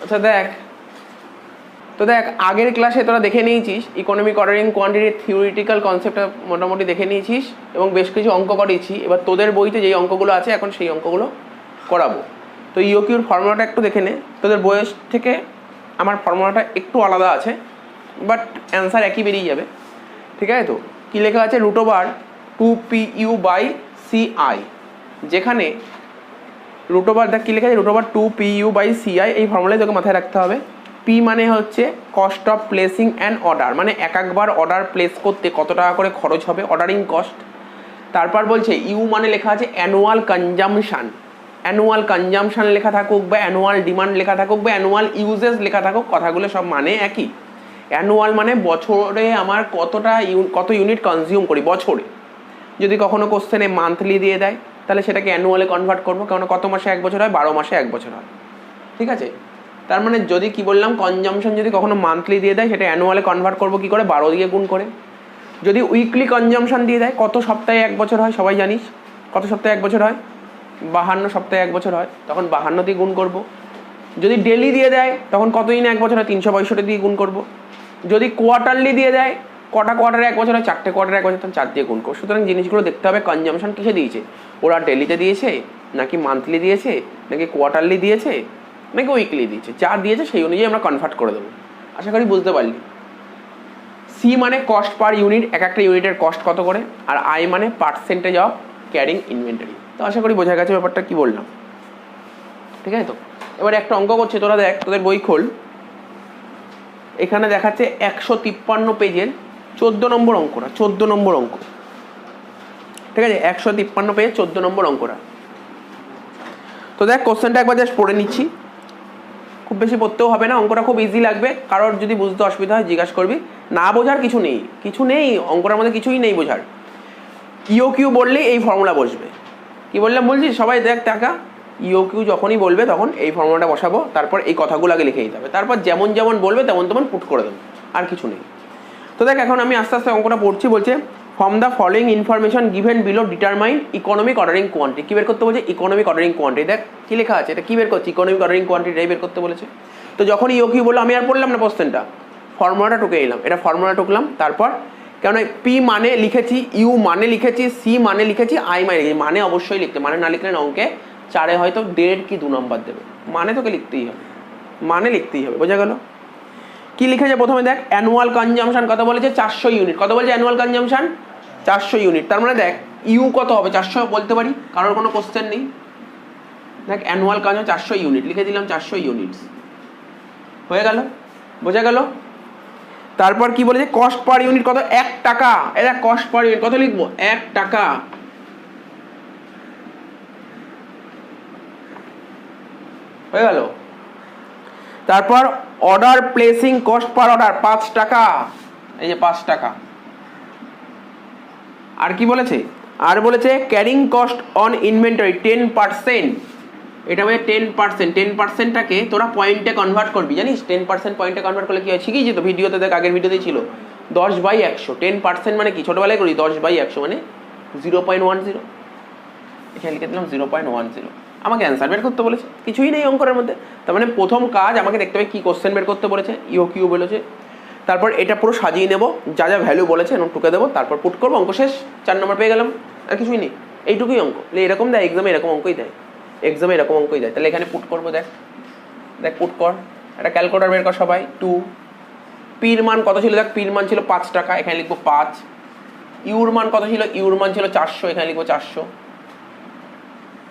আচ্ছা দেখ, তো দেখ আগের ক্লাসে তোরা দেখে নিয়েছিস ইকোনমিক অর্ডারিং কোয়ান্টিটির থিওরিটিক্যাল কনসেপ্টটা মোটামুটি দেখে নিয়েছিস এবং বেশ কিছু অঙ্ক করিয়েছি। এবার তোদের বইতে যেই অঙ্কগুলো আছে এখন সেই অঙ্কগুলো করাবো। তো ইওকিউর ফর্মুলাটা একটু দেখে নে। তোদের বইয়ের থেকে আমার ফর্মুলাটা একটু আলাদা আছে, বাট অ্যান্সার একই বেরিয়ে যাবে। ঠিক আছে? তো কী লেখা আছে, √2PU/CI, যেখানে দেখ কী লেখা আছে, √2PU/CI। এই ফর্মুলায় তোকে মাথায় রাখতে হবে। পি মানে হচ্ছে cost of placing an order, মানে একবার অর্ডার প্লেস করতে কত টাকা করে খরচ হবে, অর্ডারিং কস্ট। তারপর বলছে ইউ মানে লেখা আছে অ্যানুয়াল কনজামশান। অ্যানুয়াল কনজামশান লেখা থাকুক বা অ্যানুয়াল ডিমান্ড লেখা থাকুক বা অ্যানুয়াল ইউজেস লেখা থাকুক, কথাগুলো সব মানে একই। অ্যানুয়াল মানে বছরে আমার কত ইউনিট কনজিউম করি বছরে। যদি কখনো কোশ্চেনে মান্থলি দিয়ে দেয় তাহলে সেটাকে অ্যানুয়ালে কনভার্ট করবো, কারণ কত মাসে 1 বছর হয়, 12 মাসে 1 বছর হয়। ঠিক আছে? তার মানে যদি কি বললাম, কনজামশন যদি কখনো মান্থলি দিয়ে দেয় সেটা অ্যানুয়ালে কনভার্ট করবো কি করে, 12 দিয়ে গুণ করে। যদি উইকলি কনজামশন দিয়ে দেয়, কত সপ্তাহে 1 বছর হয় সবাই জানিস, কত সপ্তাহে 1 বছর হয়, 52 সপ্তাহে 1 বছর হয়, তখন 52 দিয়ে গুণ করব। যদি ডেলি দিয়ে দেয় তখন কত দিনে 1 বছর হয়, 365 দিয়ে গুণ করব। যদি কোয়ার্টারলি দিয়ে দেয়, কটা কোয়ার্টারে 1 বছর হয়, 4টে কোয়ার্টারে 1 বছর, তখন 4 দিয়ে গুণ করবো। সুতরাং জিনিসগুলো দেখতে হবে কনজামশন কিসে দিয়েছে, ওরা ডেলিতে দিয়েছে নাকি মান্থলি দিয়েছে নাকি কোয়ার্টারলি দিয়েছে নাকি উইকলি দিয়েছে। যা দিয়েছে সেই অনুযায়ী আমরা কনভার্ট করে দেবো। আশা করি বুঝতে পারলি। সি মানে কস্ট পার ইউনিট, এক একটা ইউনিটের কস্ট কত করে, আর আই মানে পার্সেন্টেজ অফ ক্যারিং ইনভেন্টারি। তো আশা করি বোঝা গেছে ব্যাপারটা কি বললাম। ঠিক আছে? তো এবার একটা অঙ্ক করছে, তোরা দেখ, তোদের বই খোল। এখানে দেখাচ্ছে 153 পেজের 14 নম্বর অঙ্কটা, 14 নম্বর অঙ্ক। ঠিক আছে? 153 পেজের 14 নম্বর অঙ্কটা। তো দেখ কোশ্চেনটা একবার জাস্ট পড়ে নিচ্ছি, খুব বেশি পড়তেও হবে না, অঙ্কটা খুব ইজি লাগবে। কারোর যদি বুঝতে অসুবিধা হয় জিজ্ঞাসা করবি, না বোঝার কিছু নেই, কিছু নেই অঙ্কটার মধ্যে, কিছুই নেই বোঝার। ইওকিউ বললেই এই ফর্মুলা বসবে। কি বললাম বলছিস সবাই, দেখ টাকা ইওকিউ যখনই বলবে তখন এই ফর্মুলাটা বসাবো, তারপর এই কথাগুলো আগে লিখে দিতে হবে, তারপর যেমন যেমন বলবে তেমন তেমন পুট করে দেবো, আর কিছু নেই। তো দেখ এখন আমি আস্তে আস্তে অঙ্কটা পড়ছি। বলছে from the following information given below determine economic ordering quantity. কি বের করতে বলছে, ইকোনমিক অর্ডারিং কোয়ান্টিটি। দেখ কি লেখা আছে, এটা কি বের করছে, ইকোনমিক অর্ডারিং কোয়ান্টিটিটাই বের করতে বলেছে। তো যখন ইওকিউ বললো আমি আর পড়লাম না কোশ্চেনটা, ফর্মুলাটা টুকে এলাম, এটা ফর্মুলা টুকলাম। তারপর কেন পি মানে লিখেছি, ইউ মানে লিখেছি, সি মানে লিখেছি, আই মানে লিখেছি। মানে অবশ্যই লিখতে, মানে না লিখলে অঙ্কে 4-এ হয়তো 1.5 কি 2 নম্বর দেবে। মানে তোকে লিখতেই হবে, মানে লিখতেই হবে, বোঝা গেল? কি লিখেছে প্রথমে দেখ, অ্যানুয়াল কনজামশন কত বলেছে, 400 ইউনিট। কত বলছে অ্যানুয়াল কনজামশন, 400 ইউনিট। তার মানে দেখ ইউ কত হবে, 400 বলতে পারি, কারোর কোনো কোশ্চেন নেই। দেখ অ্যানুয়াল কনজামশন 400 ইউনিট, লিখে দিলাম 400 ইউনিটস, হয়ে গেল, বোঝা গেল? তারপর কি বলেছে, কস্ট পার ইউনিট কত, 1 টাকা। এটা কস্ট পার ইউনিট কত লিখবো, 1 টাকা। হয়ে গেল? তারপর order placing cost per order 5 টাকা, এই যে 5 টাকা। আর কি বলেছে, আর বলেছে ক্যারিং কস্ট অন ইনভেন্টরি 10%। এটা মানে 10%, 10%টাকে তোরা পয়েন্টে কনভার্ট করবি, জানিস 10% পয়েন্টে কনভার্ট করলে কি হয়, শিখিয়েছি তো ভিডিওতে, দেখ আগের ভিডিওতেই ছিল। 10/100, 10% মানে কি, ছোটবেলায় করি 10/100 মানে 0.10। এখানে লিখে দিলাম 0.10। আমাকে অ্যান্সার বের করতে বলেছে, কিছুই নেই অঙ্কের মধ্যে। তার মানে প্রথম কাজ আমাকে দেখতে হবে কি কোশ্চেন বের করতে বলেছে, ইওকিউ বলেছে। তারপর এটা পুরো সাজিয়ে নেব, যা যা ভ্যালু বলেছে এরকম টুকে দেবো, তারপর পুট করবো, অঙ্ক শেষ, 4 নম্বর পেয়ে গেলাম, আর কিছুই নেই, এইটুকুই অঙ্ক। এরকম দেয় এক্সামে, এরকম অঙ্কই দেয় এক্সামে, এরকম অঙ্কই দেয়। তাহলে এখানে পুট করবো, দেখ দেখ পুট কর, একটা ক্যালকুলেটার বের কর সবাই। 2 পির মান কত ছিল, দেখ পির মান ছিল 5 টাকা, এখানে লিখবো 5। ইউর মান কত ছিল, ইউর মান ছিল 400, এখানে লিখবো 400।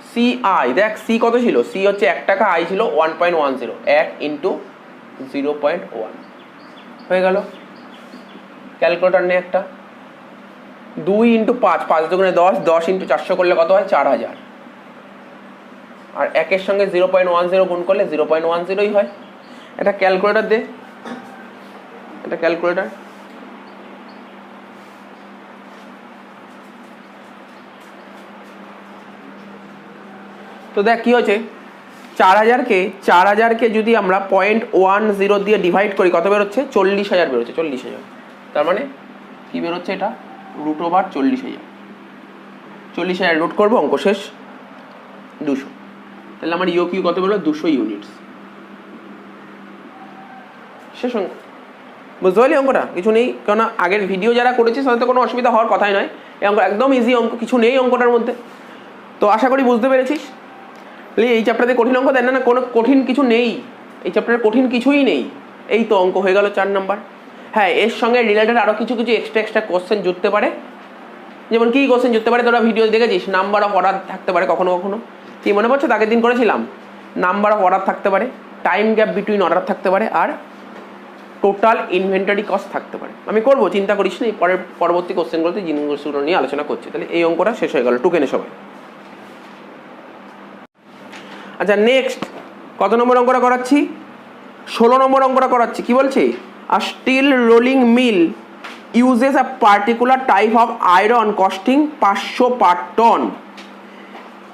সি আই, দেখ সি কত ছিল, সি হচ্ছে 1 টাকা, আই ছিল 1.10, 1 ইন্টু 0.1, হয়ে গেল। ক্যালকুলেটার নিয়ে একটা, 2 ইন্টু 5, 5 দুগুণে 10, 10 ইন্টু 400 করলে কত হয়, 4000। আর 1-এর সঙ্গে 0.10 গুণ করলে 0.10ই হয়। এটা ক্যালকুলেটার দে, এটা ক্যালকুলেটার। তো দেখ কি হয়েছে, 4000কে যদি আমরা 0.10 দিয়ে ডিভাইড করি কত বেরোচ্ছে, 40,000 বেরোচ্ছে, 40,000। তার মানে কি বেরোচ্ছে, এটা √40,000। 40,000 রুট করবো, অঙ্ক শেষ, 200। তাহলে আমার ইওকিউ কত বেরোলো, 200 ইউনিটস। শেষ অঙ্ক। বুঝতে পারলি অঙ্কটা? কিছু নেই, কেননা আগের ভিডিও যারা করেছিস তাদের কোনো অসুবিধা হওয়ার কথাই নয়। এই অঙ্ক একদম ইজি অঙ্ক, কিছু নেই অঙ্কটার মধ্যে। তো আশা করি বুঝতে পেরেছিস। এই চ্যাপ্টারে কঠিন অঙ্ক দেন না, কোনো কঠিন কিছু নেই এই চ্যাপ্টারে, কঠিন কিছুই নেই। এই তো অঙ্ক হয়ে গেল 4 নাম্বার। হ্যাঁ, এর সঙ্গে রিলেটেড আরও কিছু কিছু এক্সট্রা কোশ্চেন জুড়তে পারে। যেমন কী কোশ্চেন জুড়তে পারে, তোরা ভিডিও দেখেছিস, নাম্বার অফ অর্ডার থাকতে পারে কখনো কখনো। কি মনে পড়ছে? আগের দিন করেছিলাম। নাম্বার অফ অর্ডার থাকতে পারে, টাইম গ্যাপ বিটুইন অর্ডার থাকতে পারে, আর টোটাল ইনভেন্টারি কস্ট থাকতে পারে। আমি করবো, চিন্তা করিস না, পরবর্তী কোশ্চেনগুলোতে জিনিসগুলো নিয়ে আলোচনা করছি। তাহলে এই অঙ্কটা শেষ হয়ে গেল, টুকেনে সবাই। আচ্ছা, নেক্সট কত নম্বর অঙ্কটা করাচ্ছি? 16 নম্বর অঙ্কটা করাচ্ছি। কি বলছি? A steel rolling mill uses a particular type of iron costing 500 per ton.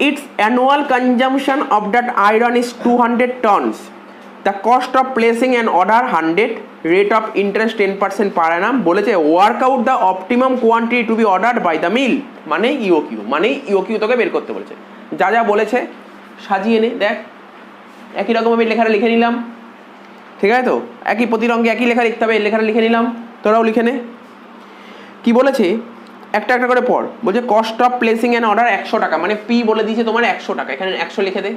Its annual consumption of that iron is 200 tons. The cost of placing an order 100, rate of interest 10% per annum. বলেছে work out the optimum quantity to be ordered by the mill, মানে EOQ, মানে EOQ তোকে বের করতে বলেছে। যা যা বলেছে সাজিয়ে নে, দেখ একই রকম আমি লেখাটা লিখে নিলাম, ঠিক আছে তো? একই প্রতিরঙ্গে একই লেখা লিখতে হবে, এই লেখাটা লিখে নিলাম, তোরাও লিখে নে। কি বলেছে একটা একটা করে পড়। বলছে cost of placing an order 100 টাকা, মানে পি বলে দিয়েছে তোমার 100 টাকা, এখানে 100 লিখে দে।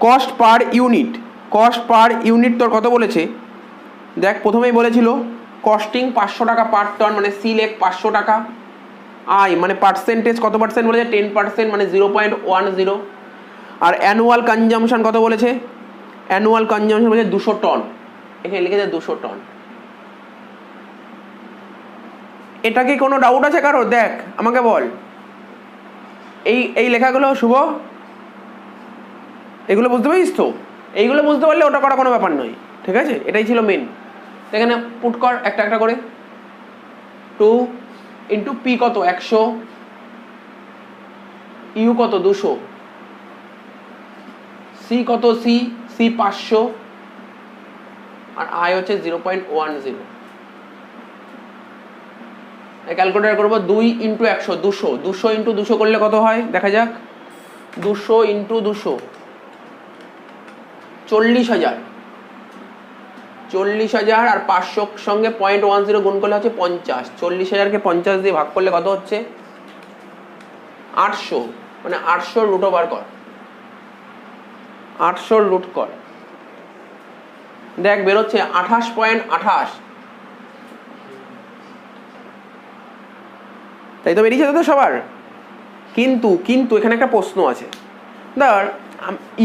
Cost per unit, cost per unit তোর কত বলেছে দেখ, প্রথমেই বলেছিল কস্টিং 500 টাকা পার টন, মানে সি লেখ 500 টাকা। আই মানে পার্সেন্টেজ কত পার্সেন্ট বলেছে? 10%, মানে 0.10। আর অ্যানুয়াল কনজামশন কত বলেছে? অ্যানুয়াল কনজামশন বলেছে 200 টন, এখানে লিখে দে 200 টন। এটা কি কোনো ডাউট আছে কারো? দেখ আমাকে বল, এই লেখাগুলো শুভ, এগুলো বুঝতে পারিস তো? এইগুলো বুঝতে পারলে ওটা করা কোনো ব্যাপার নয়, ঠিক আছে? এটাই ছিল মেন। এখানে পুট কর একটা একটা করে। 2 ইন্টু পি কত? 100, ইউ কত? 200, সি কত? সি 500, আর আই হচ্ছে 0.10। ক্যালকুলেটার করবো 2 ইন্টু 100, 200, 200 ইন্টু 200 করলে কত হয় দেখা যাক। 200 ইন্টু 200 40,000, 40,000, আর 500 সঙ্গে 0.10 গুণ করলে হচ্ছে 50। 40,000কে 50 দিয়ে ভাগ করলে কত হচ্ছে? 800, মানে 800 রুট ওভার কর, 800 রুট কর। দেখ বেরোচ্ছে 28.28, তাই তো বেরিয়েছে তো সবার। কিন্তু কিন্তু এখানে একটা প্রশ্ন আছে। ধর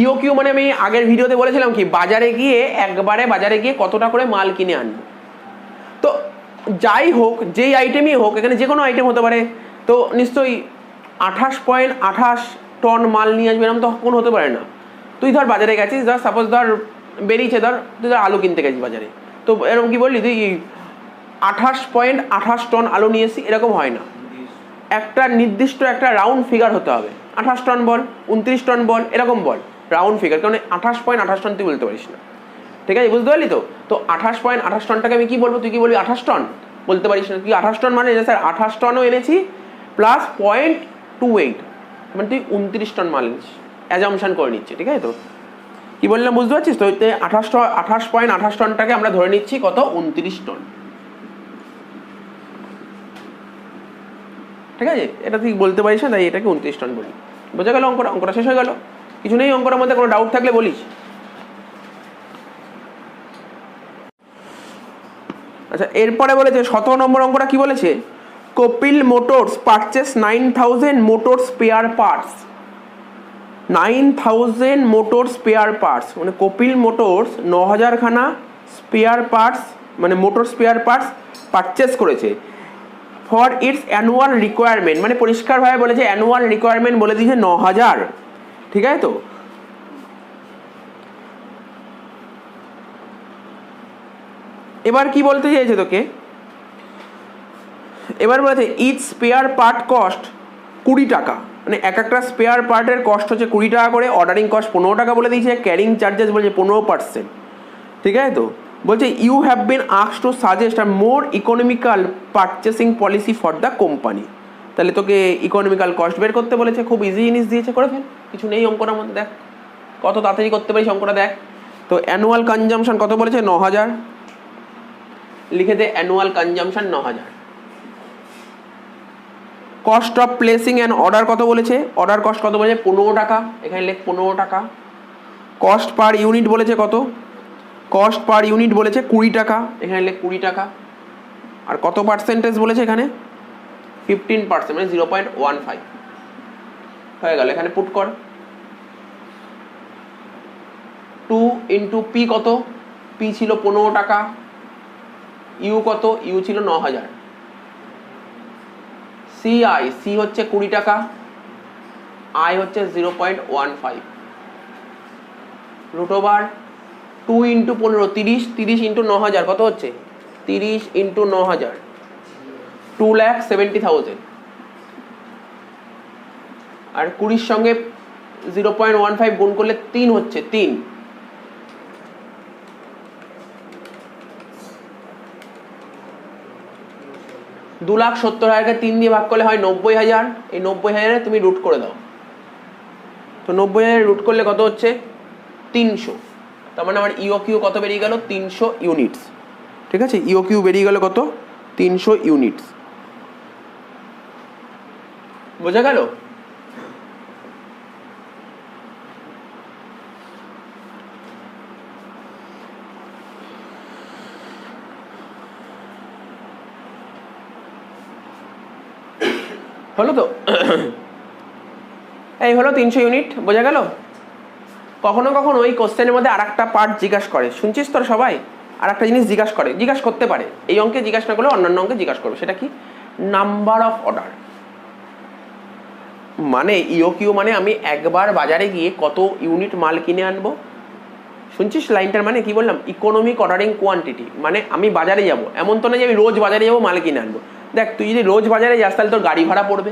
ইওকিউ মানে আমি আগের ভিডিওতে বলেছিলাম কি, বাজারে গিয়ে একবারে বাজারে গিয়ে কতটা করে মাল কিনে আনবো। তো যাই হোক, যেই আইটেমই হোক, এখানে যে কোনো আইটেম হতে পারে, তো নিশ্চয়ই 28.28 টন মাল নিয়ে আসবে এরকম তো কোন হতে পারে না। তুই ধর বাজারে গেছিস, ধর সাপোজ ধর বেরিয়েছে, ধর তুই ধর আলু কিনতে গেছিস বাজারে, তো এরকম কি বললি তুই 28.28 টন আলু নিয়ে এসি, এরকম হয় না। একটা নির্দিষ্ট একটা রাউন্ড ফিগার হতে হবে। 28 টন বল, 29 টন বল, এরকম বল, রাউন্ড ফিগার। কারণ 28.28 টন তুই বলতে পারিস না, ঠিক আছে? বুঝতে পারলি তো? তো 28.28 টনটাকে আমি কি বলবো? তুই কি বলবি? 28 টন বলতে পারিস না। তুই 28 টন মানে স্যার 28 টনও এনেছি প্লাস 0.28, মানে তুই 29 টন মাল এনেছিস, অ্যাজামশন করে নিচ্ছি, ঠিক আছে তো? কি বললাম বুঝতে পারছিস তো? 28.28 টনটাকে আমরা ধরে নিচ্ছি কত? 29 টন, ঠিক আছে? এটা তুই বলতে পারিস না, তাই এটাকে 29 টন বলি। বোঝা গেল অঙ্কটা? অঙ্কটা শেষ হয়ে গেল। কিছু নেই অঙ্কটার মধ্যে, কোনো ডাউট থাকলে বলিস। আচ্ছা, এরপরে বলেছে 17 নম্বর অঙ্কটা কি বলেছে? Kapil motors purchase 9,000 motor spare parts. 9,000 motor spare parts, মানে কপিল মোটরস 9,000 খানা স্পেয়ার পার্টস, মানে মোটর স্পেয়ার পার্টস পারচেস করেছে ফর ইটস অ্যানুয়াল রিকোয়ারমেন্ট, মানে পরিষ্কারভাবে বলেছে অ্যানুয়াল রিকোয়ারমেন্ট বলে দিয়েছে 9,000, ঠিক আছে তো? এবার কি বলতে চাইছে তোকে? এবার বলেছে ইচ স্পেয়ার পার্ট কস্ট 20 টাকা, মানে এক একটা স্পেয়ার পার্টের কস্ট হচ্ছে 20 টাকা করে। অর্ডারিং কস্ট 15 টাকা বলে দিয়েছে। ক্যারিং চার্জেস বলছে 15%, ঠিক আছে তো? বলছে you have been asked to suggest a more economical purchasing policy for the company. তাহলে তোকে ইকোনমিক্যাল কস্ট বের করতে বলেছে। খুব ইজি জিনিস দিয়েছে, করে ফেল, কিছু নেই অঙ্কটার মধ্যে। দেখ কত তাড়াতাড়ি করতে পারিস অঙ্কটা, দেখ তো অ্যানুয়াল কনজাম্পশন কত বলেছে? 9000। লিখে দে annual consumption 9000। Cost of placing an order কত বলেছে? অর্ডার কস্ট কত বলেছে? 15 টাকা। এখানে লেখ 15 টাকা। কস্ট পার ইউনিট বলেছে কত? কস্ট পার ইউনিট বলেছে 20 টাকা। এখানে লেখ 20 টাকা। আর কত পার্সেন্টেজ বলেছে এখানে? 15%, মানে 0.15 হয়ে গেল। এখানে পুট কর। 2 ইন্টু পি কত? পি ছিল 15 টাকা। ইউ কত? ইউ ছিল 9000। সিআই, সি হচ্ছে 20 টাকা, আই হচ্ছে 0.15। রুট ওভার 2 ইন্টু 15, 30, 30 ইন্টু 9000 কত হচ্ছে? 30 ইন্টু 9000, 2,70,000। আর 20 সঙ্গে 0.15 গুণ করলে 3 হচ্ছে, 3। 2,70,000কে 3 দিয়ে ভাগ করলে হয় 90,000। এই 90,000 তুমি রুট করে দাও। তো 90,000 রুট করলে কত হচ্ছে? 300। তার মানে আমার ইওকিউ কত বেরিয়ে গেল? 300 ইউনিটস। ঠিক আছে, ইওকিউ বেরিয়ে গেল কত? 300 ইউনিটস। বোঝা গেল? হলো তো? এই হলো 300 ইউনিট। বোঝা গেল? কখনো কখনো ওই কোশ্চেনের মধ্যে আর একটা পার্ট জিজ্ঞাসা করে, শুনছিস তোর সবাই? আর একটা জিনিস জিজ্ঞাসা করতে পারে। এই অঙ্কে জিজ্ঞাসা না করলে অন্যান্য অঙ্কে জিজ্ঞাসা করবে। সেটা কি? Number of order. মানে ইওকিউ মানে আমি একবার বাজারে গিয়ে কত ইউনিট মাল কিনে আনবো। শুনছিস লাইনটার মানে কি বললাম? Economic ordering quantity. মানে আমি বাজারে যাব, এমন তো না যে আমি রোজ বাজারে যাবো মাল কিনে আনবো। দেখ, তুই যদি রোজ বাজারে যাস তাহলে তোর গাড়ি ভাড়া পড়বে।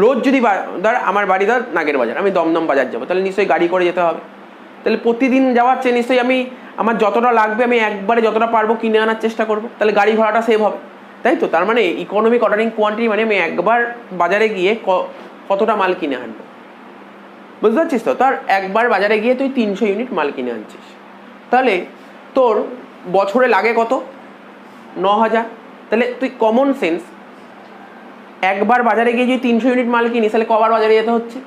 রোজ যদি ধর আমার বাড়ি ধর নাগের বাজার, আমি দমদম বাজার যাবো, তাহলে নিশ্চয়ই গাড়ি করে যেতে হবে। তাহলে প্রতিদিন যাওয়ার চেয়ে নিশ্চয়ই আমি আমার যতটা লাগবে আমি একবারে যতটা পারবো কিনে আনার চেষ্টা করবো। তাহলে গাড়ি ভাড়াটা সেভ হবে, তাই তো? তার মানে ইকোনমিক অর্ডারিং কোয়ান্টিটি মানে আমি একবার বাজারে গিয়ে কতটা মাল কিনে আনবো। বুঝতে পারছিস তো? তার একবার বাজারে গিয়ে তুই 300 ইউনিট মাল কিনে আনছিস, তাহলে তোর বছরে লাগে কত? 9000। তাহলে তুই কমন সেন্স, একবার বাজারে গিয়ে যদি 300 ইউনিট মাল কিনিস তাহলে কবার বাজারে যেতে হচ্ছে?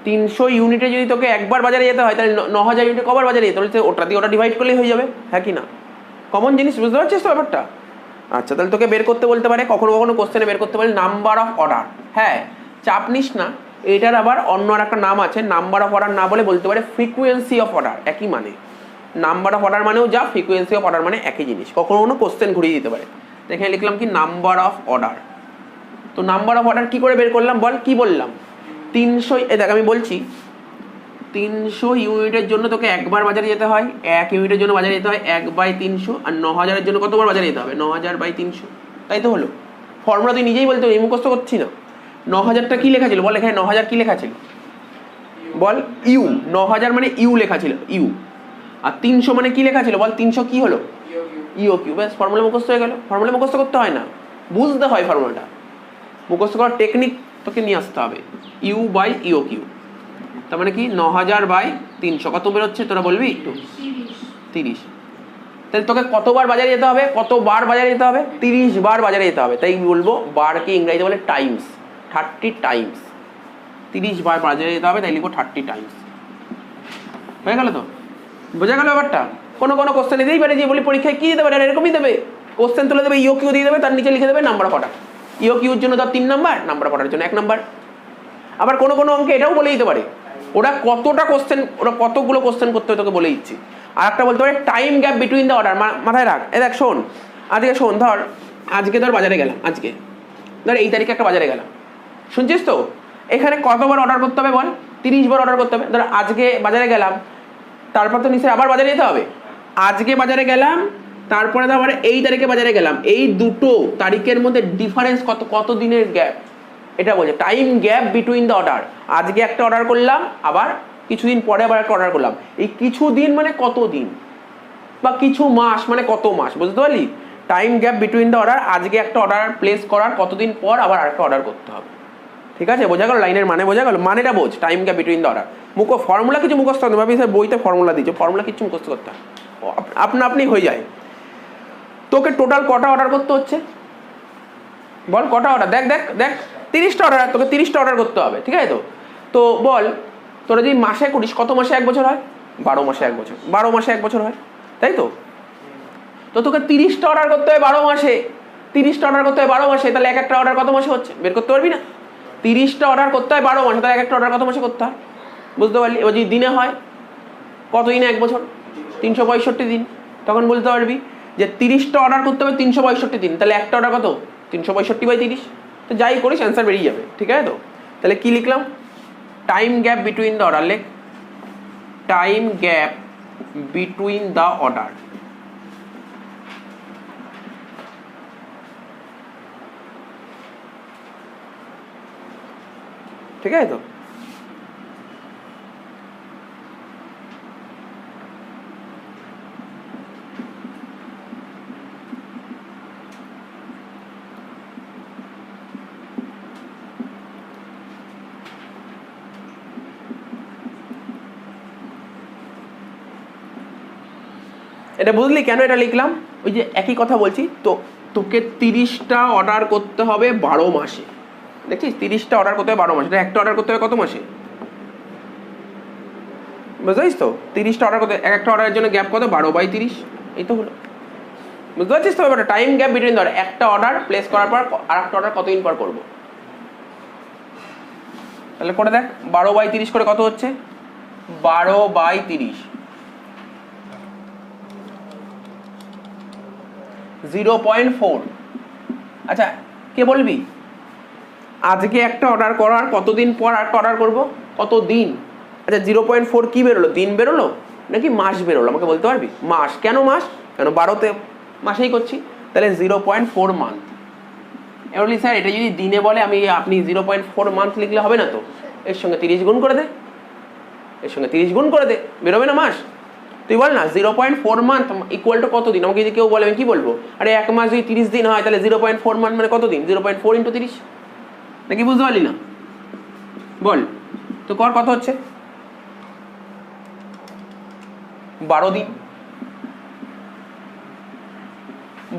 300 ইউনিটে যদি তোকে একবার বাজারে যেতে হয় তাহলে 9000 ইউনিটে কবার বাজারে যেতে হচ্ছে? ওটা দিয়ে ওটা ডিভাইড করলেই হয়ে যাবে, হ্যাঁ কি না? কমন জিনিস, বুঝতে পারছিস তো ব্যাপারটা? আচ্ছা, তাহলে তোকে বের করতে বলতে পারে, কখনো কখনো কোশ্চেনে বের করতে পারে নাম্বার অফ অর্ডার। হ্যাঁ, চাপ নিস না, এটার আবার অন্য আর একটা নাম আছে। নাম্বার অফ অর্ডার না বলে বলতে পারে ফ্রিকুয়েন্সি অফ অর্ডার। একই মানে, নাম্বার অফ অর্ডার মানেও যা, ফ্রিকুয়েন্সি অফ অর্ডার মানে একই জিনিস। কখনো কখনো কোশ্চেন ঘুরিয়ে দিতে পারে। এখানে লিখলাম কি? Number of order. তো নাম্বার অফ অর্ডার কি করে বের করলাম বল? কি বললাম? 300। দেখ আমি বলছি 300 ইউনিটের জন্য তোকে একবার বাজারে যেতে হয়, 1 ইউনিটের জন্য বাজারে যেতে হয় 1/300। আর 9000-এর জন্য কতবার বাজারে যেতে হবে? 9000/300। তাই তো হলো। ফর্মুলা তুই নিজেই বলতে, এই মুখস্থ করছি না। 9000টা কি লেখা ছিল বল? এখানে 9000 কি লেখা ছিল বল? ইউ। 9000 মানে ইউ লেখা ছিল, ইউ। আর 300 মানে কি লেখা ছিল বল? 300 কি হলো? ইওকিউ। ব্যাস, ফর্মুলা মুখস্থ হয়ে গেল। ফর্মুলা মুখস্থ করতে হয় না, বুঝতে হয় ফর্মুলাটা। মুখস্থ করার টেকনিক তোকে নিয়ে আসতে হবে। ইউ বাই ইওকিউ, তার মানে কি? 9000/300 কত বেরোচ্ছে তোরা বলবি একটু? 30। তাহলে তোকে কতবার বাজারে যেতে হবে? কতবার বাজারে যেতে হবে? 30 বার বাজারে যেতে হবে। তাই বলবো বারকে ইংরেজিতে বলে টাইমস, 30 টাইমস। 30 বার বাজারে যেতে হবে, তাই লিখবো 30 টাইমস। হয়ে গেল তো? বোঝা গেল ব্যাপারটা? কোনো কোনো কোশ্চেন দিতেই পারে যে বলি পরীক্ষায় কি দিতে পারে, এরকমই দেবে। কোশ্চেন তুলে দেবে, ইওকিউ দিয়ে দেবে, তার নিচে লিখে দেবে নাম্বার অফ অর্ডার। ইওকিউর জন্য ধর 3 নাম্বার, নাম্বার অফ অর্ডারের জন্য 1 নাম্বার। আবার কোনো কোনো অঙ্কে এটাও বলে দিতে পারে ওরা কতটা কোশ্চেন, ওরা কতগুলো কোশ্চেন করতে হবে তোকে বলে দিচ্ছি। আর একটা বলতে পারে time gap between the order. মাথায় রাখ, দেখ শোন, আজকে শোন, ধর আজকে ধর বাজারে গেলাম, আজকে ধর এই তারিখে একটা বাজারে গেলাম, শুনছিস তো? এখানে কতবার অর্ডার করতে হবে বল? 30 বার অর্ডার করতে হবে। ধর আজকে বাজারে গেলাম, তারপর তো নিশ্চয়ই আবার বাজারে যেতে হবে। আজকে বাজারে গেলাম, তারপরে তো আবার এই তারিখে বাজারে গেলাম। এই দুটো তারিখের মধ্যে ডিফারেন্স কত দিনের গ্যাপ, এটা বলছে time gap between the order. আজকে একটা অর্ডার করলাম, আবার কিছুদিন পরে আবার একটা অর্ডার করলাম। এই কিছু দিন মানে কত দিন, বা কিছু মাস মানে কত মাস, বুঝতে পারলি? Time gap between the order, আজকে একটা অর্ডার প্লেস করার কতদিন পর আবার আরেকটা অর্ডার করতে হবে। ঠিক আছে, বোঝা গেল? লাইনের মানে বোঝা গেল? মানেটা বোঝ, time gap between the order. Formula কিছু মুখস্থ করতে ভাবি স্যার বইতে ফর্মুলা দিচ্ছে, ফর্মুলা কিছু মুখস্থ করতে হয়, আপনি হয়ে যায়। তোকে টোটাল কটা অর্ডার করতে হচ্ছে বল, কটা অর্ডার? দেখ দেখ দেখ 30টা অর্ডার, তোকে 30টা অর্ডার করতে হবে, ঠিক আছে? তো বল তোরা যদি মাসে করিস, কত মাসে 1 বছর হয়? 12 মাসে 1 বছর, 12 মাসে 1 বছর হয়, তাই তো? তো তোকে 30টা অর্ডার করতে হয় 12 মাসে, 30টা অর্ডার করতে হয় 12 মাসে, তাহলে এক একটা অর্ডার কত মাসে হচ্ছে বের করতে পারবি না? 30টা অর্ডার করতে হয় 12 মাসে, তাহলে এক একটা অর্ডার কত মাসে করতে হয় বুঝতে পারলি? এবার যদি দিনে হয়, কত দিনে 1 বছর? 365 দিন। তখন বলতে পারবি যে 30টা অর্ডার করতে হবে 365 দিন, তাহলে একটা অর্ডার কত? 365/30। তো যাই করিস অ্যান্সার বেরিয়ে যাবে, ঠিক আছে তো? তাহলে কি লিখলাম? Time gap between the order, লেখ time gap between the order. ঠিক আছে তো? এটা বুঝলি কেন এটা লিখলাম? ওই যে একই কথা বলছি তো, তোকে 30টা অর্ডার করতে হবে 12 মাসে, দেখছিস? 30টা অর্ডার করতে হবে 12 মাসে, একটা অর্ডার করতে হবে কত মাসে? বুঝতে তো? 30টা অর্ডার করতে, এক একটা অর্ডারের জন্য গ্যাপ কত? 12/30, এই তো হলো। বুঝতে পারছিস তো ব্যাপারটা? Time gap between the order, একটা অর্ডার প্লেস করার পর আর একটা অর্ডার কতদিন পর করবো, তাহলে করে দেখ 12/30 করে কত হচ্ছে? 12/30 0.4। আচ্ছা কে বলবি আজকে একটা অর্ডার করার কতদিন পর একটা অর্ডার করবো? কত দিন? আচ্ছা 0.4 কি বেরোলো? দিন বেরোলো নাকি মাস বেরোলো? আমাকে বলতে পারবি? মাস। কেন মাস? কেন 12তে মাসেই করছি, তাহলে 0.4 মান্থ। এবার বলি স্যার এটা যদি দিনে বলে আপনি 0.4 মান্থ লিখলে হবে না তো? এর সঙ্গে 30 গুণ করে দে, এর সঙ্গে 30 গুণ করে দে, বেরোবে না মাস? তুই বল না 0.4 মান্থ ইকুয়াল টু কত দিন? আমাকে যদি কেউ বলে আমি কি বলবো? আরে এক মাস যদি 30 দিন হয় তাহলে 0.4 মান্থ মানে কত দিন? 0.4 × 30, নাকি বুঝতে পারলি না? বল তো কর, কত হচ্ছে? 12 দিন।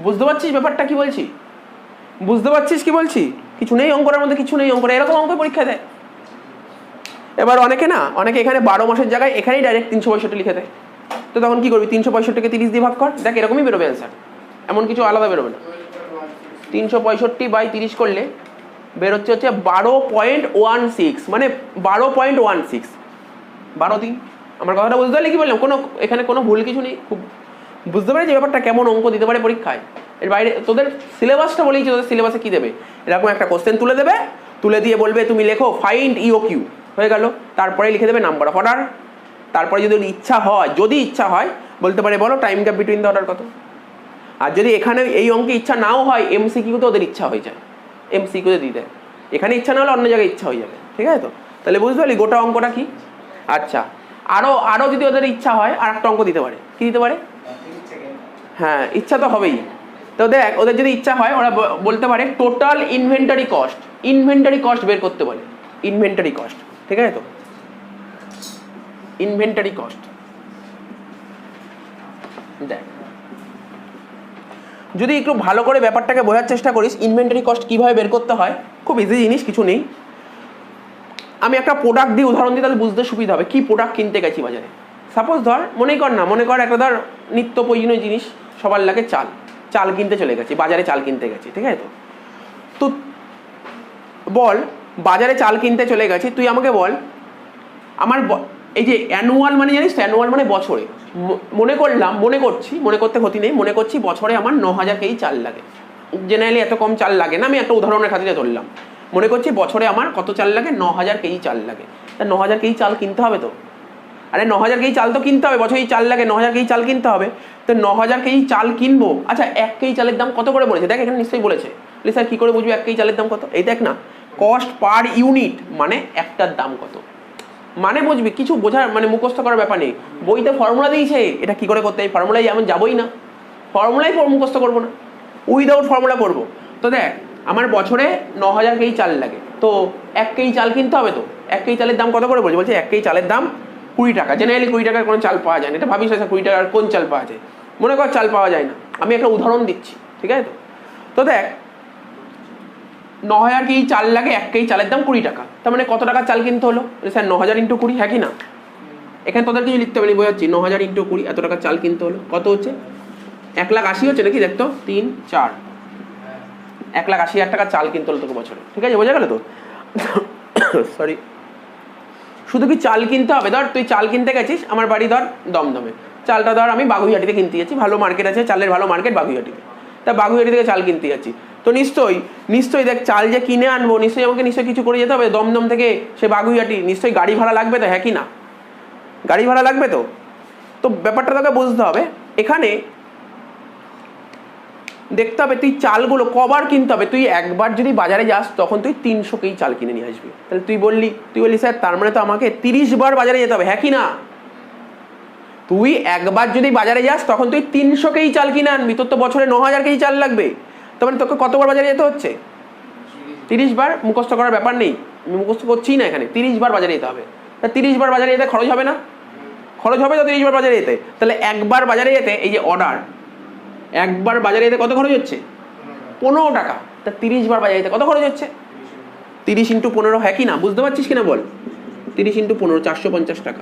বুঝতে পারছিস ব্যাপারটা কি বলছি? বুঝতে পারছিস কি বলছি? কিছু নেই অঙ্কের মধ্যে, কিছু নেই অঙ্কের, এরকম অঙ্ক পরীক্ষা দেয়। এবার অনেকে এখানে 12 মাসের জায়গায় এখানেই ডাইরেক্ট 365 লিখে দেয়। তো তখন কি করবি? 365কে 30 দিয়ে ভাগ কর, দেখ এরকমই বেরোবে অ্যান্সার, এমন কিছু আলাদা বেরোবে না। 365/30 করলে বেরোচ্ছে হচ্ছে 12.16, মানে 12.16, 12 দিন। আমার কথাটা বুঝতে পারলে কি বললাম? এখানে কোনো ভুল কিছু নেই। খুব বুঝতে পারি যে ব্যাপারটা কেমন অঙ্ক দিতে পারে পরীক্ষায়। এর বাইরে তোদের সিলেবাসটা বলেইছি, তোদের সিলেবাসে কি দেবে? এরকম একটা কোশ্চেন তুলে দেবে, তুলে দিয়ে বলবে তুমি লেখো ফাইন্ড EOQ, হয়ে গেল। তারপরে লিখে দেবে নাম্বার অফ অর্ডার। তারপরে যদি ইচ্ছা হয় বলতে পারে বলো time gap between the order কত। আর যদি এখানে এই অঙ্কে ইচ্ছা নাও হয়, MCQতে ওদের ইচ্ছা হয়ে যায়, MCQতে দিয়ে দেয়। এখানে ইচ্ছা না হলে অন্য জায়গায় ইচ্ছা হয়ে যাবে, ঠিক আছে তো? তাহলে বুঝতে পারলি গোটা অঙ্কটা কি? আচ্ছা আরো যদি ওদের ইচ্ছা হয় আর একটা অঙ্ক দিতে পারে। কি দিতে পারে? হ্যাঁ ইচ্ছা তো হবেই। তো দেখ ওদের যদি ইচ্ছা হয় ওরা বলতে পারে টোটাল ইনভেন্টারি কস্ট বের করতে বলে। ইনভেন্টারি কস্ট, ঠিক আছে তো? ইনভেন্টারি কস্ট দেখ, যদি একটু ভালো করে ব্যাপারটাকে বোঝার চেষ্টা করিস ইনভেন্টারি কস্ট কিভাবে বের করতে হয়, খুব ইজি জিনিস, কিছু নেই। আমি একটা প্রোডাক্ট দিয়ে উদাহরণ দিই, তাহলে বুঝতে সুবিধা হবে। কি প্রোডাক্ট কিনতে গেছি বাজারে, সাপোজ ধর মনে কর একটা ধর নিত্য প্রয়োজনীয় জিনিস সবার লাগে, চাল কিনতে চলে গেছি, বাজারে চাল কিনতে গেছি, ঠিক আছে তো? তো বল বাজারে চাল কিনতে চলে গেছি, তুই আমাকে বল আমার এই যে অ্যানুয়াল মানে জানিস তো, অ্যানুয়াল মানে বছরে। মনে করতে ক্ষতি নেই, মনে করছি বছরে আমার 9000 কেজি চাল লাগে। জেনারেলি এত কম চাল লাগে না, আমি একটা উদাহরণের খাতিরে ধরলাম। মনে করছি বছরে আমার কত চাল লাগে? 9000 কেজি চাল লাগে। তা 9000 কেজি চাল কিনতে হবে তো। আরে 9000 কেজি চাল তো কিনতে হবে, বছরেই চাল লাগে, 9000 কেজি চাল কিনতে হবে। তো 9000 কেজি চাল কিনবো। আচ্ছা 1 কেজি চালের দাম কত করে বলেছে? দেখ এখানে নিশ্চয়ই বলেছে। স্যার কী করে বুঝবো 1 কেজি চালের দাম কত? এই দেখ না, কস্ট পার ইউনিট, মানে একটার দাম কত, মানে বুঝবি। কিছু বোঝার মানে মুখস্থ করার ব্যাপার নেই, বইতে ফর্মুলা দিয়েছে, এটা কি করে করতে হয় ফর্মুলায় আমি যাবোই না, ফর্মুলাই মুখস্থ করবো না, উইদাউট ফর্মুলা করবো। তো দেখ আমার বছরে 9,000 কেজি চাল লাগে, তো 1 কেজি চাল কিনতে হবে। তো 1 কেজি চালের দাম কত করে বলছে 1 কেজি চালের দাম 20 টাকা। জেনারেলি 20 টাকার কোনো চাল পাওয়া যায় না, এটা ভাবিস না 20 টাকার কোন চাল পাওয়া যায়, মনে কর চাল পাওয়া যায় না। আমি একটা উদাহরণ দিচ্ছি, ঠিক আছে? তো দেখ 9,000 কেজি চাল লাগে, 1 কেজি চালের দাম 20 টাকা, তার মানে কত টাকা চাল কিনতে হলো স্যার? 9,000 × 20, হ্যাঁ কি না? এখানে তোদের কিছু লিখতে পারি, বোঝাচ্ছি। 9,000 × 20 এত টাকা চাল কিনতে হলো, কত হচ্ছে? 1,80,000 হচ্ছে নাকি? দেখতো 3 4 1,80,000 টাকা চাল কিনতে হলো তোকে বছরে, ঠিক আছে? বোঝা গেল তো? সরি, শুধু কি চাল কিনতে হবে? ধর তুই চাল কিনতে গেছিস, আমার বাড়ি ধর দমদমে, চালটা ধর আমি বাগুইহাটিতে কিনতে যাচ্ছি, ভালো মার্কেট আছে চালের, ভালো মার্কেট বাগুইহাটিতে, তা বাগুইহাটি থেকে চাল কিনতে যাচ্ছি। তো নিশ্চয়ই দেখ চাল যে কিনে আনবো, নিশ্চয়ই আমাকে কিছু করে যেতে হবে দমদম থেকে সে বাগুইহাটি, নিশ্চয়ই গাড়ি ভাড়া লাগবে তো, হ্যাঁ কি না? গাড়ি ভাড়া লাগবে তো। তো ব্যাপারটা তোকে বুঝতে হবে। এখানে দেখতে হবে তুই চালগুলো কবার কিনতে হবে। তুই একবার যদি বাজারে যাস তখন তুই 300 কেজি চাল কিনে নিয়ে আসবি। তাহলে তুই বললি স্যার তার মানে তো আমাকে 30 বার বাজারে যেতে হবে, হ্যাঁ কি না? তুই একবার যদি বাজারে যাস তখন তুই 300 কেজি চাল কিনে আনবি, তোর তো বছরে 9,000 কেজি চাল লাগবে। তার মানে তোকে কতবার বাজারে যেতে হচ্ছে? 30 বার। মুখস্থ করার ব্যাপার নেই, আমি মুখস্থ করছি না এখানে। 30 বার বাজারে যেতে হবে। তা 30 বার বাজারে যেতে খরচ হবে না? খরচ হবে তো 30 বার বাজারে যেতে। তাহলে একবার বাজারে যেতে, এই যে অর্ডার, একবার বাজারে যেতে কত খরচ হচ্ছে? 15 টাকা। তা 30 বার বাজারে যেতে কত খরচ হচ্ছে? 30 × 15, হ্যাঁ কি না? বুঝতে পারছিস কিনা বল? 30 × 15 450 টাকা।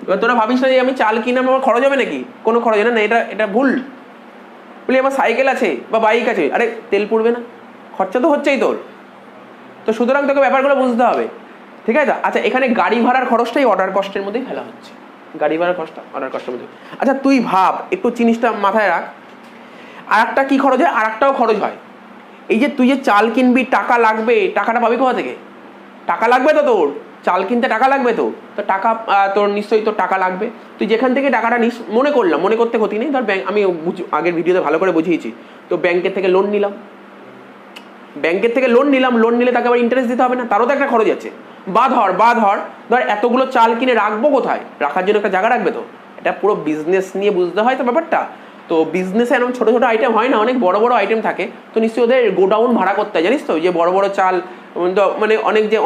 এবার তোরা ভাবিস না যে আমি চাল কিনে আমার খরচ হবে নাকি? কোনো খরচ হবে না, এটা ভুল। বলি আমার সাইকেল আছে বা বাইক আছে, আরে তেল পুড়বে না? খরচা তো হচ্ছেই তোর। তো সুতরাং তোকে ব্যাপারগুলো বুঝতে হবে, ঠিক আছে? আচ্ছা, এখানে গাড়ি ভাড়ার খরচটাই অর্ডার কস্টের মধ্যেই ফেলা হচ্ছে, গাড়ি ভাড়ার কষ্টটা অর্ডার কস্টের মধ্যে। আচ্ছা তুই ভাব একটু, জিনিসটা মাথায় রাখ। আর একটা কী খরচ হয়? আর একটাও খরচ হয়। এই যে তুই যে চাল কিনবি, টাকা লাগবে, টাকাটা পাবি কোথা থেকে? টাকা লাগবে তো তোর, চাল কিনতে টাকা লাগবে তো। তো টাকা তোর নিশ্চয়ই তোর টাকা লাগবে। তুই যেখান থেকে টাকাটা নিস, মনে করতে ক্ষতি নেই, ধর ব্যাংক, আমি আগের ভিডিওতে ভালো করে বুঝিয়েছি। তো ব্যাংকের থেকে লোন নিলাম, লোন নিলে তাকে আবার ইন্টারেস্ট দিতে হবে না, তারও তো একটা খরচ আছে। বা ধর এতগুলো চাল কিনে রাখবো কোথায়? রাখার জন্য একটা জায়গা রাখবে তো। এটা পুরো বিজনেস নিয়ে বুঝতে হয় তো ব্যাপারটা। তো বিজনেসে এরকম ছোটো ছোটো আইটেম হয় না, অনেক বড় বড় আইটেম থাকে। তো নিশ্চয়ই ওদের গোডাউন ভাড়া করতে হয়, জানিস তো? যে বড় বড় চাল, মানে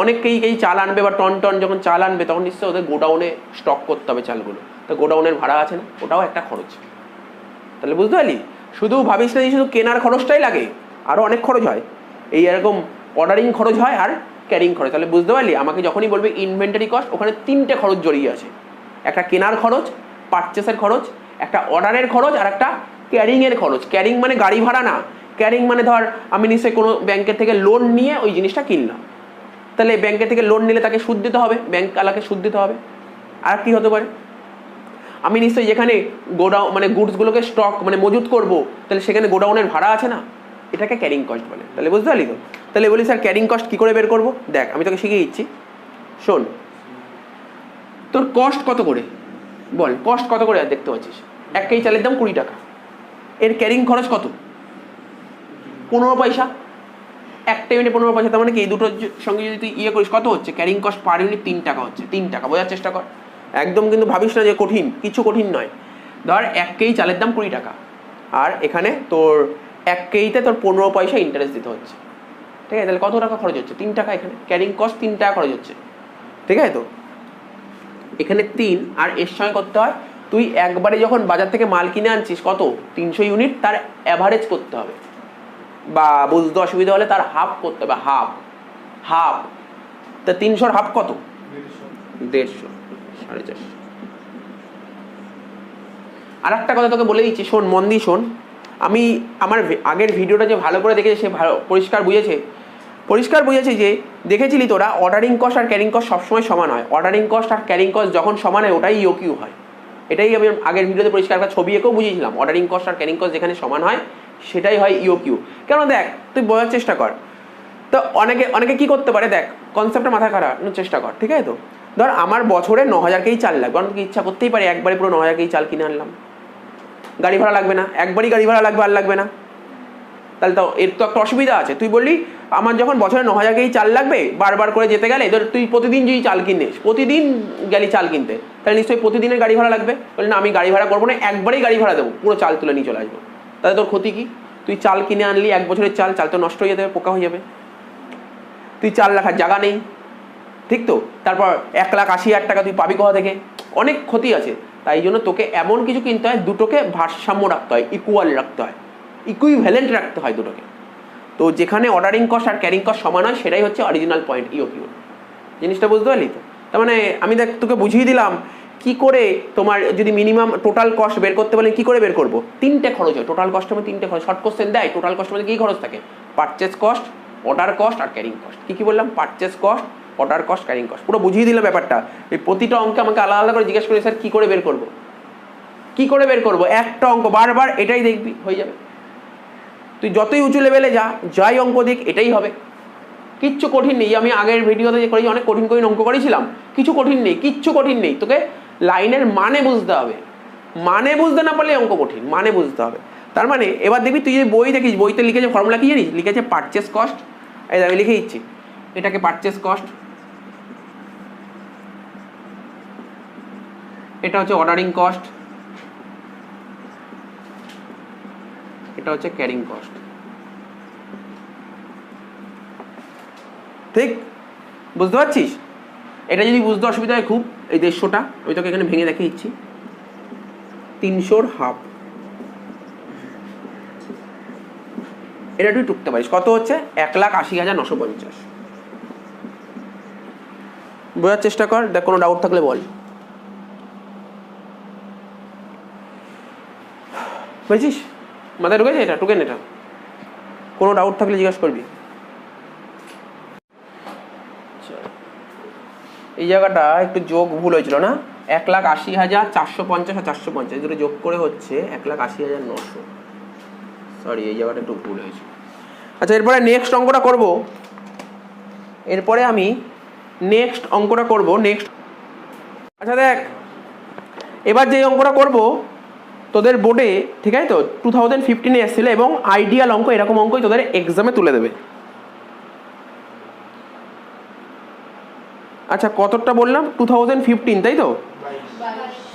অনেক কেই চাল আনবে বা টন যখন চাল আনবে, তখন নিশ্চয়ই ওদের গোডাউনে স্টক করতে হবে চালগুলো। তো গোডাউনের ভাড়া আছে না, ওটাও একটা খরচ। তাহলে বুঝতে পারলি? শুধু ভাবিস না যে শুধু কেনার খরচটাই লাগে, আরও অনেক খরচ হয়। এই এরকম অর্ডারিং খরচ হয় আর ক্যারিং খরচ। তাহলে বুঝতে পারলি? আমাকে যখনই বলবে ইনভেন্টারি কস্ট, ওখানে 3টে খরচ জড়িয়ে আছে। একটা কেনার খরচ, পারচেসের খরচ, একটা অর্ডারের খরচ, আর একটা ক্যারিংয়ের খরচ। ক্যারিং মানে গাড়ি ভাড়া না, ক্যারিং মানে ধর আমি নিশ্চয়ই কোনো ব্যাংকের থেকে লোন নিয়ে ওই জিনিসটা কিনলাম, তাহলে ব্যাংকের থেকে লোন নিলে তাকে সুদ দিতে হবে, ব্যাংক আলাকে সুদ দিতে হবে। আর কি হতে পারে? আমি নিশ্চয়ই যেখানে গোডাউন মানে গুডসগুলোকে স্টক মানে মজুত করব, তাহলে সেখানে গোডাউনের ভাড়া আছে না, এটাকে ক্যারিং কস্ট বলে। তাহলে বুঝতে পারলি তো? তাহলে বলি স্যার ক্যারিং কস্ট কী করে বের করবো? দেখ আমি তোকে শিখিয়ে দিচ্ছি, শোন। তোর কস্ট কত করে বল, কস্ট কত করে দেখতে পাচ্ছিস? 1 কেজি চালের দাম 20 টাকা, এর ক্যারিং খরচ কত? 15 পয়সা। একটা ইউনিটে 15 পয়সা, তার মানে কি এই দুটোর সঙ্গে যদি তুই করিস কত হচ্ছে? ক্যারিং কস্ট পার ইউনিট 3 টাকা হচ্ছে। 3 টাকা, বোঝার চেষ্টা কর। একদম কিন্তু ভাবিস না যে কঠিন, কিছু কঠিন নয়। ধর 1 কেজি চালের দাম 20 টাকা, আর এখানে তোর 1 কেজিতে তোর 15 পয়সা ইন্টারেস্ট দিতে হচ্ছে, ঠিক আছে? তাহলে কত টাকা খরচ হচ্ছে? 3 টাকা। এখানে ক্যারিং কস্ট 3 টাকা খরচ হচ্ছে, ঠিক আছে? তো এখানে 3, আর এর সঙ্গে করতে হয় তুই একবারে যখন বাজার থেকে মাল কিনে আনছিস কত? 300 ইউনিট, তার অ্যাভারেজ করতে হবে, বা বুঝতে অসুবিধা হলে তার হাফ করতে হবে। হাফ তা 300-র হাফ কত? 150, 450। আর একটা কথা তোকে বলে দিচ্ছি, শোন, মন দিয়ে শোন। আমি আমার আগের ভিডিওটা যে ভালো করে দেখেছে সে পরিষ্কার বুঝেছে যে দেখেছিলি তোরা অর্ডারিং কস্ট আর ক্যারিং কস্ট সবসময় সমান হয়। অর্ডারিং কস্ট আর ক্যারিং কস্ট যখন সমান হয় ওটাই ইওকিউ হয়। এটাই আমি আগের ভিডিওতে পরিষ্কার একটা ছবি এঁকেও বুঝিয়েছিলাম। অর্ডারিং কস্ট আর ক্যারিং কস্ট যেখানে সমান হয় সেটাই হয় ইওকিউ। কেন? দেখ তুই বোঝার চেষ্টা কর। তো অনেকে কি করতে পারে, দেখ কনসেপ্টটা মাথায় কাটানোর চেষ্টা কর, ঠিক আছে? তো ধর আমার বছরে 9,000 কেজি চাল লাগবে, কারণ তুই ইচ্ছা করতেই পারে একবারে পুরো 9,000 কেজি চাল কিনে আনলাম, গাড়ি ভাড়া লাগবে না, একবারই গাড়ি ভাড়া লাগবে, আর লাগবে না। তাহলে তো এর তো একটা অসুবিধা আছে। তুই বললি আমার যখন বছরে 9,000 কেজি চাল লাগবে, বারবার করে যেতে গেলে ধর তুই প্রতিদিন যদি চাল কিনিস, প্রতিদিন গেলি চাল কিনতে, তাহলে নিশ্চয়ই প্রতিদিনের গাড়ি ভাড়া লাগবে। বলি না, আমি গাড়ি ভাড়া করবো না, একবারেই গাড়ি ভাড়া দেবো, পুরো চাল তুলে নিয়ে চলে আসবো। তাহলে তোর ক্ষতি কি? তুই চাল কিনে আনলি 1 বছরের চাল, চাল তো নষ্ট হয়ে যাবে, পোকা হয়ে যাবে। তুই চাল রাখার জায়গা নেই, ঠিক তো? তারপর 1,80,000 টাকা তুই পাবি কোথা থেকে? অনেক ক্ষতি আছে। তাই জন্য তোকে এমন কিছু কিনতে হয়, দুটোকে ভারসাম্য রাখতে হয়, ইকুয়াল রাখতে হয়, ইকুইভ্যালেন্ট রাখতে হয় দুটোকে। তো যেখানে অর্ডারিং কস্ট আর ক্যারিং কস্ট সমান হয়, সেটাই হচ্ছে অরিজিনাল পয়েন্ট ইওকিউ। জিনিসটা বুঝতে পারলি তো? তার মানে আমি দেখ তোকে বুঝিয়ে দিলাম কি করে তোমার যদি মিনিমাম টোটাল কস্ট বের করতে বলেন কি করে বের করবো। 3টে খরচ হয় টোটাল কস্টের মধ্যে, 3টে খরচ। শর্ট কোশ্চেন দেয় টোটাল কস্টের মধ্যে কী খরচ থাকে? পারচেস কস্ট, অর্ডার কস্ট আর ক্যারিং কস্ট। কী বললাম? Purchase cost, order cost, carrying cost. পুরো বুঝিয়ে দিলাম ব্যাপারটা। এই প্রতিটা অঙ্কে আমাকে আলাদা আলাদা করে জিজ্ঞেস করে স্যার কী করে বের করবো, কী করে বের করবো? একটা অঙ্ক বারবার এটাই দেখবি, হয়ে যাবে। তুই যতই উঁচু লেভেলে যাই অঙ্ক দিক এটাই হবে, কিচ্ছু কঠিন নেই। আমি আগের ভিডিওতে যে করেছি অনেক কঠিন কঠিন অঙ্ক করেছিলাম, কিছু কঠিন নেই, কিচ্ছু কঠিন নেই। তোকে লাইনের মানে বুঝতে হবে, মানে বুঝতে না পারলে অঙ্ক কঠিন, মানে বুঝতে হবে। তার মানে এবার দেখবি তুই যদি বই দেখিস, বইতে লিখেছে ফর্মুলা কি জানিস? লিখেছে পারচেস কস্ট। এই আমি লিখে দিচ্ছি, এটাকে পারচেস কস্ট, এটা হচ্ছে অর্ডারিং কস্ট, এটা হচ্ছে ক্যারিং কস্ট। ঠিক বুঝতে পারছিস? এটা যদি বুঝতে অসুবিধা হয় খুব, এই 150টা আমি তোকে এখানে ভেঙে দেখে দিচ্ছি। 300 হাফ, এটা তুই টুকতে পারিস। কত হচ্ছে? 1,80,950। বোঝার চেষ্টা কর, দেখ কোনো ডাউট থাকলে বল। বুঝছিস? মাথায় ঢুকেছে এটা? টুকেন এটা? কোনো ডাউট থাকলে জিজ্ঞাসা করবি। এই জায়গাটা একটু যোগ ভুল হয়েছিল না? 1,80,450 আর 450 দুটো যোগ করে হচ্ছে 1,80,900। সরি, এই জায়গাটা একটু ভুল হয়েছে। আচ্ছা, এরপরে নেক্সট অঙ্কটা করব। আচ্ছা দেখ, এবার যে অঙ্কটা করব তোদের বোর্ডে, ঠিক আছে তো, 2015-এ এসেছিল এবং আইডিয়াল অঙ্ক, এরকম অঙ্কই তোদের এক্সামে তুলে দেবে। আচ্ছা, কতটা বললাম? 2015, তাই তো?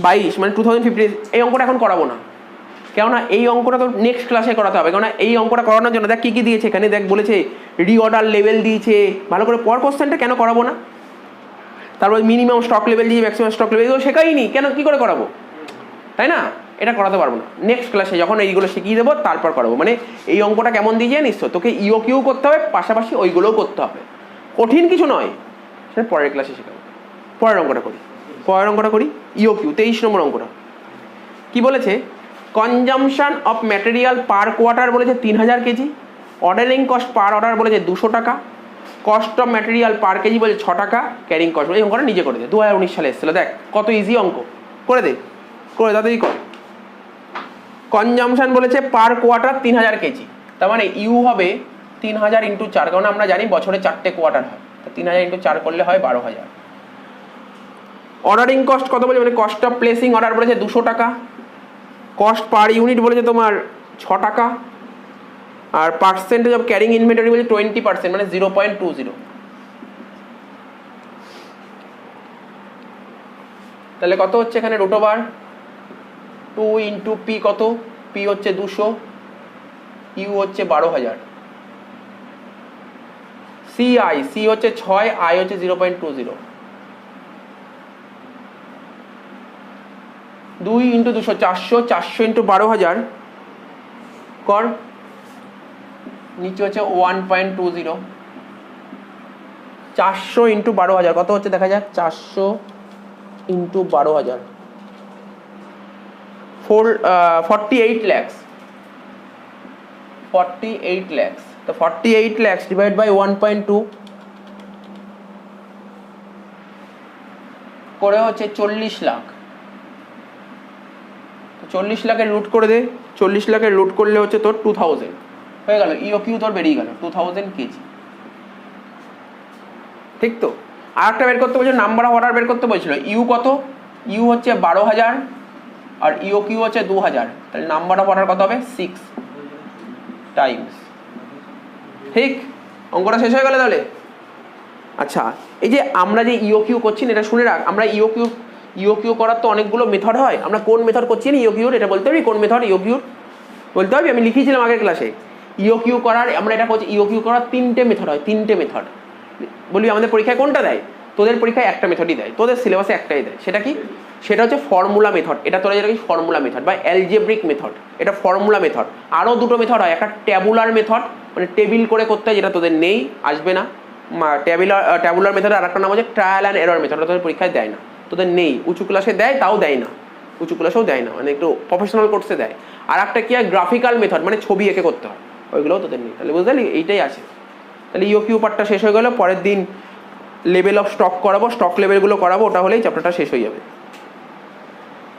22, মানে 2015। এই অঙ্কটা এখন করাবো না, কেননা এই অঙ্কটা তো নেক্সট ক্লাসে করাতে হবে। কেননা এই অঙ্কটা করানোর জন্য দেখ কী কী দিয়েছে এখানে। দেখ বলেছে রিঅর্ডার লেভেল দিয়েছে, ভালো করে পর কোশ্চেনটা কেন করাবো না। তারপর মিনিমাম স্টক লেভেল দিয়ে ম্যাক্সিমাম স্টক লেভেল, এগুলো শেখাইনি কেন, কী করে করাবো, তাই না? এটা করাতে পারবো না। নেক্সট ক্লাসে যখন এইগুলো শিখিয়ে দেবো তারপর করাবো। মানে এই অঙ্কটা কেমন দিয়ে জানিস তো, তোকে ইওকিউ করতে হবে, পাশাপাশি ওইগুলোও করতে হবে। কঠিন কিছু নয়, সেটা পরের ক্লাসে শেখাবো। পরের অঙ্কটা করি, ইওকিউ 23 নম্বর অঙ্কটা। কি বলেছে? Consumption of material per quarter বলেছে 3000 KG, ordering cost per order বলেছে 200 টাকা, cost of material per KG বলেছে 6 টাকা, ক্যারিং কস্ট। এই অঙ্কটা নিজে করে দে, 2019 সালে এসেছিলো। দেখ কত ইজি অঙ্ক, করে দে তাড়াতাড়ি কর। কনজামশন বলেছে পার কোয়ার্টার 3000 কেজি, তার মানে ইউ হবে 3000 × 4, কারণ আমরা জানি বছরে 4টে কোয়ার্টার হয়, 3000 × 4 করলে হয় 12,000। অর্ডারিং কস্ট কত বলেছে? মানে কস্ট অফ প্লেসিং অর্ডার বলেছে 200 টাকা, কস্ট পার ইউনিট বলেছে তোমার 6 টাকা, আর পার্সেন্টেজ অফ ক্যারিং ইনভেন্টরি বলেছে 20%, মানে 0.20। তাহলে কত হচ্ছে এখানে? √2 × P কত? P হচ্ছে 200, ইউ হচ্ছে 12,000, সি হচ্ছে 6, আই হচ্ছে 0.20। 2 × 200 400, 400 × 12,000 কর, নিচে হচ্ছে 1.20। 400 × 12,000 কত হচ্ছে দেখা যাক? 400 × 12,000 48 lakhs। 48 lakhs, তো 48 lakhs ডিভাইড বাই 1.2 করে হচ্ছে 40 লাখ। 40 লাখের রুট করে দে, 40 লাখের রুট করলে হচ্ছে তোর 2000 হয়ে গেল। ইওকিউ তোর বেরিয়ে গেল 2000 কেজি, ঠিক তো? আর একটা বের করতে বলছিল, নাম্বার অফ অর্ডার বের করতে বলছিল। ইউ কত? ইউ হচ্ছে 12,000 আর ইওকিউ হচ্ছে 2000, তাহলে নাম্বার অফ অর্ডার কত হবে? 6 টাইমস। ঠিক, অঙ্কটা শেষ হয়ে গেল তাহলে। আচ্ছা, এই যে আমরা যে ইওকিউ করছি এটা শুনে রাখ। আমরা ইওকিউ করার তো অনেকগুলো মেথড হয়, আমরা কোন মেথড করছি না ইওকিউর, এটা বলতে পারি কোন মেথড ইওকিউর? বলতে হবে, আমি লিখিয়েছিলাম আগের ক্লাসে ইওকিউ করার, আমরা এটা করছি ইওকিউ করার 3টে মেথড হয়, 3টে মেথড। বলবি আমাদের পরীক্ষায় কোনটা দেয়? তোদের পরীক্ষায় একটা মেথডই দেয়, তোদের সিলেবাসে একটাই দেয়। সেটা কি? সেটা হচ্ছে ফর্মুলা মেথড। এটা তোরা যেটা কি ফর্মুলা মেথড বা অ্যালজেব্রিক মেথড, এটা ফর্মুলা মেথড। আরও দুটো মেথড হয়, একটা ট্যাবুলার মেথড, মানে টেবিল করে করতে হয়, যেটা তোদের নেই, আসবে না। ট্যাবুলার মেথড, আর একটা নাম হচ্ছে ট্রায়াল অ্যান্ড এরর মেথড, তোদের পরীক্ষায় দেয় না, তোদের নেই। উঁচু ক্লাসে দেয়, তাও দেয় না, উঁচু ক্লাসেও দেয় না, মানে একটু প্রফেশনাল কোর্সে দেয়। আর একটা কি হয়, গ্রাফিক্যাল মেথড, মানে ছবি এঁকে করতে হয়, ওইগুলোও তোদের নেই। তাহলে বুঝতে পারলি, এইটাই আছে। তাহলে ইওকিউ পার্টটা শেষ হয়ে গেল, পরের দিন লেভেল অফ স্টক করাবো, স্টক লেভেলগুলো করাবো, ওটা হলেই চ্যাপ্টারটা শেষ হয়ে যাবে।